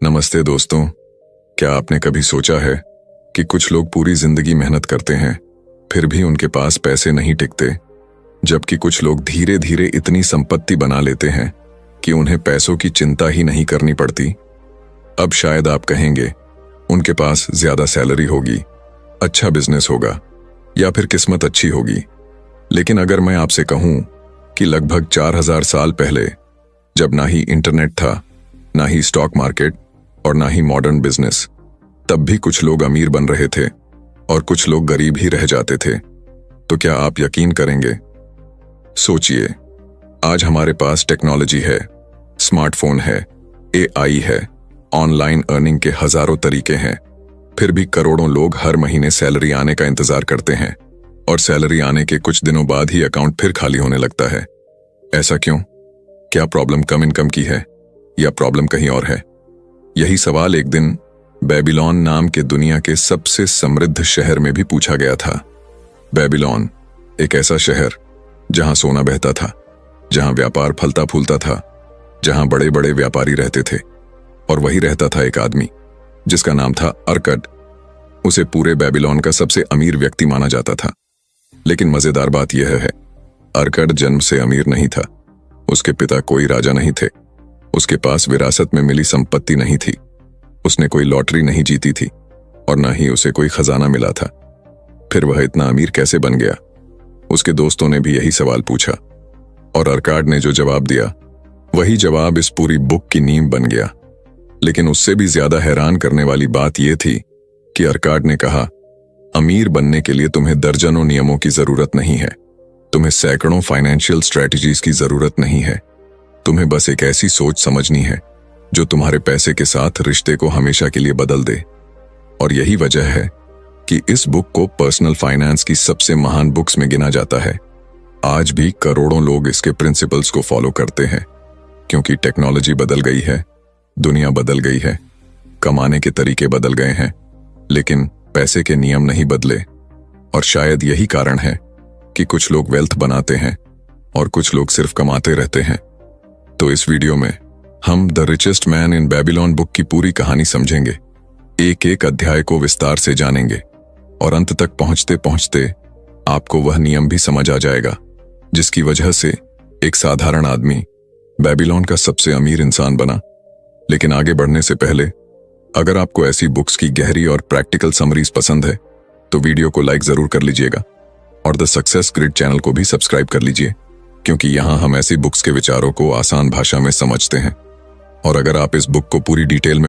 नमस्ते दोस्तों। क्या आपने कभी सोचा है कि कुछ लोग पूरी जिंदगी मेहनत करते हैं फिर भी उनके पास पैसे नहीं टिकते, जबकि कुछ लोग धीरे धीरे इतनी संपत्ति बना लेते हैं कि उन्हें पैसों की चिंता ही नहीं करनी पड़ती। अब शायद आप कहेंगे उनके पास ज्यादा सैलरी होगी, अच्छा बिजनेस होगा या फिर किस्मत अच्छी होगी। लेकिन अगर मैं आपसे कहूं कि लगभग 4000 साल पहले, जब ना ही इंटरनेट था, ना ही स्टॉक मार्केट और ना ही मॉडर्न बिजनेस, तब भी कुछ लोग अमीर बन रहे थे और कुछ लोग गरीब ही रह जाते थे, तो क्या आप यकीन करेंगे? सोचिए, आज हमारे पास टेक्नोलॉजी है, स्मार्टफोन है, एआई है, ऑनलाइन अर्निंग के हजारों तरीके हैं, फिर भी करोड़ों लोग हर महीने सैलरी आने का इंतजार करते हैं और सैलरी आने के कुछ दिनों बाद ही अकाउंट फिर खाली होने लगता है। ऐसा क्यों? क्या प्रॉब्लम कम इनकम की है या प्रॉब्लम कहीं और है? यही सवाल एक दिन बेबीलोन नाम के दुनिया के सबसे समृद्ध शहर में भी पूछा गया था। बेबीलोन एक ऐसा शहर जहां सोना बहता था, जहां व्यापार फलता फूलता था, जहां बड़े बड़े व्यापारी रहते थे, और वही रहता था एक आदमी जिसका नाम था अर्कड। उसे पूरे बेबीलोन का सबसे अमीर व्यक्ति माना जाता था। लेकिन मजेदार बात यह है, अर्कड जन्म से अमीर नहीं था। उसके पिता कोई राजा नहीं थे, उसके पास विरासत में मिली संपत्ति नहीं थी, उसने कोई लॉटरी नहीं जीती थी और न ही उसे कोई खजाना मिला था। फिर वह इतना अमीर कैसे बन गया? उसके दोस्तों ने भी यही सवाल पूछा और अर्काड ने जो जवाब दिया, वही जवाब इस पूरी बुक की नींव बन गया। लेकिन उससे भी ज्यादा हैरान करने वाली बात यह थी कि अर्काड ने कहा, अमीर बनने के लिए तुम्हें दर्जनों नियमों की जरूरत नहीं है, तुम्हें सैकड़ों फाइनेंशियल स्ट्रेटजीज की जरूरत नहीं है, तुम्हें बस एक ऐसी सोच समझनी है जो तुम्हारे पैसे के साथ रिश्ते को हमेशा के लिए बदल दे। और यही वजह है कि इस बुक को पर्सनल फाइनेंस की सबसे महान बुक्स में गिना जाता है। आज भी करोड़ों लोग इसके प्रिंसिपल्स को फॉलो करते हैं, क्योंकि टेक्नोलॉजी बदल गई है, दुनिया बदल गई है, कमाने के तरीके बदल गए हैं, लेकिन पैसे के नियम नहीं बदले। और शायद यही कारण है कि कुछ लोग वेल्थ बनाते हैं और कुछ लोग सिर्फ कमाते रहते हैं। तो इस वीडियो में हम the richest man in Babylon book की पूरी कहानी समझेंगे, एक एक अध्याय को विस्तार से जानेंगे और अंत तक पहुंचते पहुंचते आपको वह नियम भी समझ आ जाएगा जिसकी वजह से एक साधारण आदमी बेबीलोन का सबसे अमीर इंसान बना। लेकिन आगे बढ़ने से पहले, अगर आपको ऐसी बुक्स की गहरी और प्रैक्टिकल समरीज पसंद है तो वीडियो को लाइक जरूर कर लीजिएगा और द सक्सेस ग्रिड चैनल को भी सब्सक्राइब कर लीजिए, क्योंकि यहां हम ऐसी बुक्स के विचारों को आसान भाषा में समझते हैं। और अगर आप इस बुक को पूरी डिटेल में